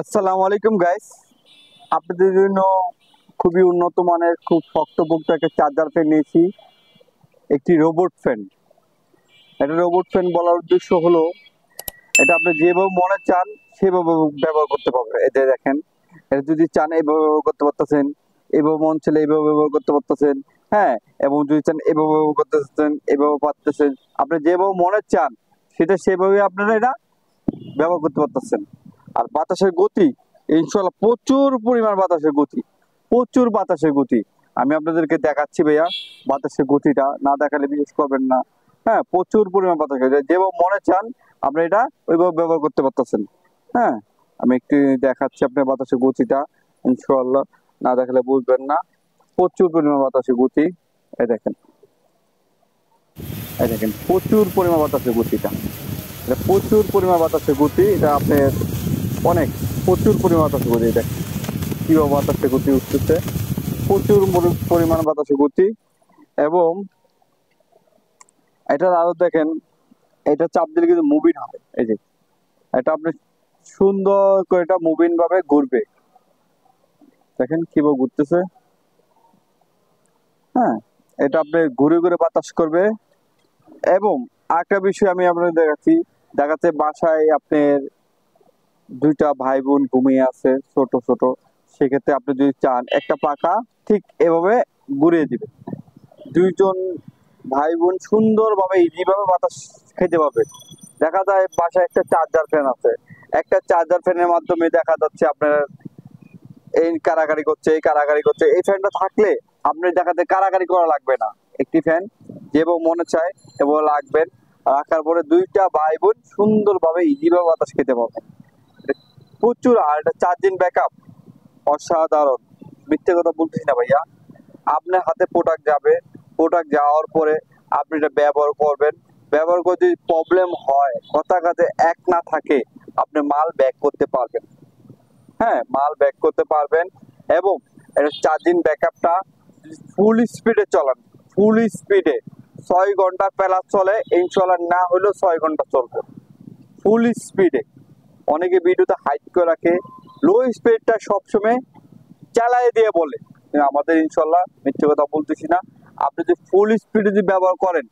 আসসালামু আলাইকুম গাইস, আপনাদের জন্য খুবই উন্নত মানের খুব শক্তপোক্ত একটা চার্জার ফ্যান নিয়েছি, একটি রোবট ফ্যান। এটা রোবট ফ্যান বলার উদ্দেশ্য হলো এটা আপনি যেভাবে মনে চান সেভাবে ব্যবহার করতে পারবেন। এই যে দেখেন, এটা যদি চান এইভাবে ব্যবহার করতে পারতেছেন, এইভাবে মন চাইলে এইভাবে ব্যবহার করতে পারতেছেন। হ্যাঁ, এবং যদি চান এইভাবে ব্যবহার করতেছেন, এইভাবে পারতেছেন। আপনি যেভাবে মনে চান সেটা সেভাবে আপনারা এটা ব্যবহার করতে পারতেছেন। আর বাতাসের গতি, ইনশাল্লাহ প্রচুর পরিমাণ বাতাসের গতি, প্রচুর বাতাসের গতি। আমি আপনাদেরকে দেখাচ্ছি ভাইয়া, বাতাসের গতিটা না দেখালে বিশ্বাস করবেন না। হ্যাঁ, প্রচুর পরিমাণ বাতাস, যেভাবে মনে চান আপনি এটা ওইভাবে ব্যবহার করতে পারতেছেন। হ্যাঁ, আমি একটু দেখাচ্ছি আপনার বাতাসের গতিটা, ইনশাল্লাহ না দেখালে বুঝবেন না। প্রচুর পরিমাণ বাতাসের গতি, এই দেখেন, এই দেখেন প্রচুর পরিমাণ বাতাসের গতিটা। এটা প্রচুর পরিমাণ বাতাসের গতি, এটা আপনার অনেক প্রচুর পরিমাণ বাতাসে গতি। দেখেন কিভাবে বাতাসে গতি উঠতেছে, প্রচুর পরিমাণ বাতাসে গতি। এবং এটা আরো দেখেন, এটা চাপ দিলে কিন্তু মুভিং হবে। এই যে এটা আপনি সুন্দর করে এটা মুভিং ভাবে ঘুরবে, দেখেন কিভাবে ঘুরতেছে। হ্যাঁ, এটা আপনি ঘুরে ঘুরে বাতাস করবে। এবং আরেকটা বিষয় আমি আপনাদের দেখাচ্ছে বাসায় আপনার দুইটা ভাই বোন ঘুমিয়ে আছে ছোট ছোট, সেক্ষেত্রে আপনি যদি চান একটা পাখা ঠিক এভাবে ঘুরিয়ে দিবেন, দুইজন ভাই বোন সুন্দরভাবে ইজিভাবে বাতাস খেতে পারবে। দেখা যায় বাসায় একটা চার্জার ফ্যান আছে, একটা চার্জার ফ্যানের মাধ্যমে দেখা যাচ্ছে আপনার এই কারাগারি করছে, এই কারাগারি করছে। এই ফ্যানটা থাকলে আপনি দেখাতে কারাগারি করা লাগবে না, একটি ফ্যান যেভাবে মনে চায় এভাবে রাখবেন, রাখার পরে দুইটা ভাই বোন সুন্দরভাবে ইজিভাবে বাতাস খেতে পারবেন। প্রচুর। আর এটা চার্জিং ব্যাকআপ অসাধারণ, মিথ্যে কথা বলতেছি না ভাইয়া। আপনার হাতে প্রোডাক্ট যাবে, প্রোডাক্ট যাওয়ার পরে আপনি এটা ব্যবহার করবেন, ব্যবহার করে যদি প্রবলেম হয়, কথা কাজে এক না থাকে, আপনি মাল ব্যাক করতে পারবেন। হ্যাঁ, মাল ব্যাক করতে পারবেন। এবং এটা চার্জিং ব্যাকআপটা ফুল স্পিডে চালান, ফুল স্পিডে 6 ঘন্টা প্লাস চলে, ইনশাল্লাহ না হলেও 6 ঘন্টা চলবে ফুল স্পিডে। অনেকে ভিডিওতে হাইট করে রাখে, লো স্পিডটা সবসময় চালাই দিয়ে বলে, আমাদের ইনশাল্লাহ মিথ্যে কথা বলতেছি না। আপনি যদি ফুল স্পিডে যদি ব্যবহার করেন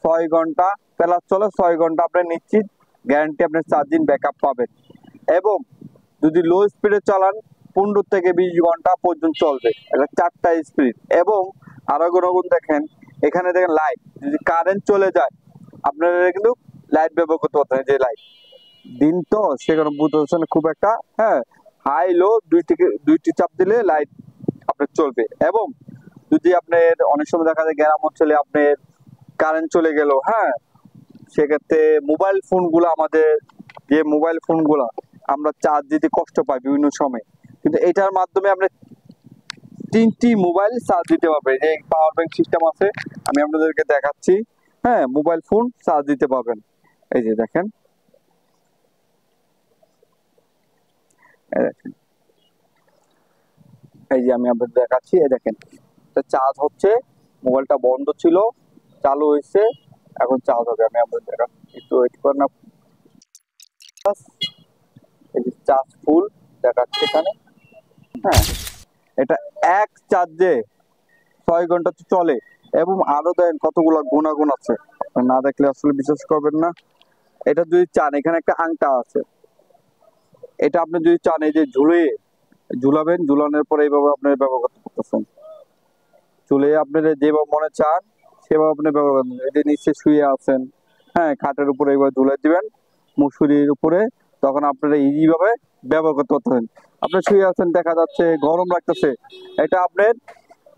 6 ঘন্টা প্লাস চলে, 6 ঘন্টা আপনি নিশ্চিত গ্যারান্টি আপনি চার্জিং ব্যাকআপ পাবেন। এবং যদি লো স্পিডে চালান 15 থেকে 20 ঘন্টা পর্যন্ত চলবে। এটা 4টা স্পিড। এবং আরো গুণগুণ দেখেন, এখানে দেখেন লাইট, যদি কারেন্ট চলে যায় আপনারা কিন্তু লাইট ব্যবহার করতে পারতেন। যে লাইট দিন তো সেখানে বুঝতে খুব একটা, হ্যাঁ, হাই লো দুইটি চাপ দিলে লাইট আপনার চলবে। এবং যদি আপনার অনেক সময় দেখা যায় গ্রাম অঞ্চলে আপনার কারেন্ট চলে গেল, হ্যাঁ, সেক্ষেত্রে মোবাইল ফোন গুলো, আমাদের যে মোবাইল ফোন গুলা আমরা চার্জ দিতে কষ্ট পাই বিভিন্ন সময়, কিন্তু এটার মাধ্যমে আপনি 3টি মোবাইল চার্জ দিতে পারবেন। এই পাওয়ার ব্যাংক সিস্টেম আছে, আমি আপনাদেরকে দেখাচ্ছি। হ্যাঁ, মোবাইল ফোন চার্জ দিতে পারবেন। এই যে দেখেন, এই দেখেন, এই যে আমি আপনাদের দেখাচ্ছি। এই দেখেন, চার্জ হচ্ছে, মোবাইলটা বন্ধ ছিল, চালু হয়েছে, এখন চার্জ হবে। আমি আপনাদের দেখাচ্ছি, একটু ওয়েট করেন না। এই যে চার্জ ফুল দেখাচ্ছে এখানে। হ্যাঁ, এটা এক চার্জে 6 ঘন্টা তো চলে। এবং আরো দেখেন কতগুলো গুণাগুণ আছে, না দেখলে আসলে বিশ্বাস করবেন না। এটা যদি চান, এখানে একটা আংটা আছে, এটা আপনি যদি চান এই যে ঝুলাবেন, ঝুলানোর পরে এইভাবে আপনি ব্যবহার করতে পারতেছেন। চুলে আপনার যেভাবে মনে চান সেভাবে আপনি ব্যবহার করবেন। এটি নিচে শুয়ে আছেন, হ্যাঁ, খাটের উপরে এইভাবে ঝুলে দিবেন, মুসুরির উপরে, তখন আপনারা ইজি ভাবে ব্যবহার করতে পারতেছেন। আপনি শুয়ে আছেন, দেখা যাচ্ছে গরম লাগতেছে, এটা আপনার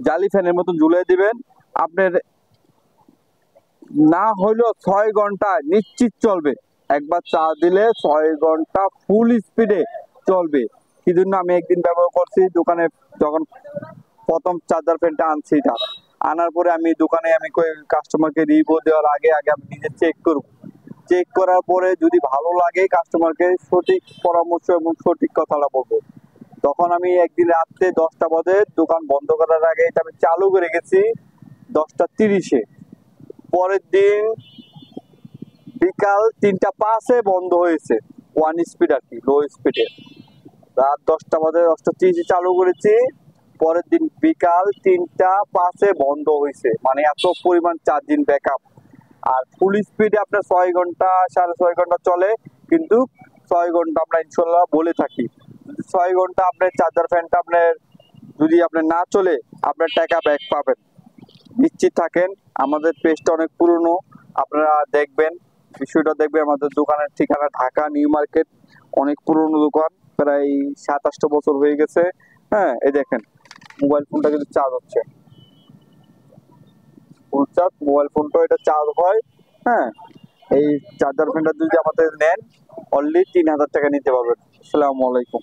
জালি ফ্যানের মতন ঝুলে দিবেন। আপনার না হইলেও 6 ঘন্টা নিশ্চিত চলবে। একবার চার্জ দিলে 6 ঘন্টা ফুল স্পিডে চলবে। কি জন্য আমি একদিন ব্যবহার করছি দোকানে, যখন প্রথম চার্জার ফ্যানটা আনছি, এটা আনার পরে আমি দোকানে আমি কাস্টমারকে রিভিউ দেওয়ার আগে আগে আমি নিজে চেক করব। চেক করার পরে যদি ভালো লাগে কাস্টমারকে সঠিক পরামর্শ এবং সঠিক কথাটা বলবো। তখন আমি একদিন রাত্রে 10টা বাজে দোকান বন্ধ করার আগে এটা আমি চালু করে গেছি 10টা 30-এ। পরের দিন বিকাল 3টা 5-এ বন্ধ হয়েছে, ওয়ান স্পিড আর কি, লো স্পিডে। রাত 10টা বাজে 10:30 চালু করেছি, পরের দিন বিকাল 3টা 5-এ বন্ধ হয়েছে। মানে এত পরিমাণ চার্জিং ব্যাকআপ। আর ফুল স্পিডে আপনার 6 ঘন্টা 6.5 ঘন্টা চলে, কিন্তু 6 ঘন্টা আমরা ইনশাল্লাহ বলে থাকি। যদি 6 ঘন্টা আপনার চার্জার ফ্যানটা আপনার যদি আপনার না চলে, আপনার টাকা ব্যাক পাবেন, নিশ্চিত থাকেন। আমাদের পেজটা অনেক পুরনো, আপনারা দেখবেন, বিষয়টা দেখবেন। আমাদের দোকানের ঠিকানা ঢাকা নিউ মার্কেট, অনেক পুরনো দোকান, প্রায় 27-8 বছর হয়ে গেছে। হ্যাঁ, এই দেখেন মোবাইল ফোনটা কিন্তু চার্জ হচ্ছে, ফুল চার্জ মোবাইল ফোনটা এটা চার্জ হয়। হ্যাঁ, এই চার্জার ফ্যানটা যদি আমাদের নেন, অনলি 3000 টাকা নিতে পারবেন। আসসালামু আলাইকুম।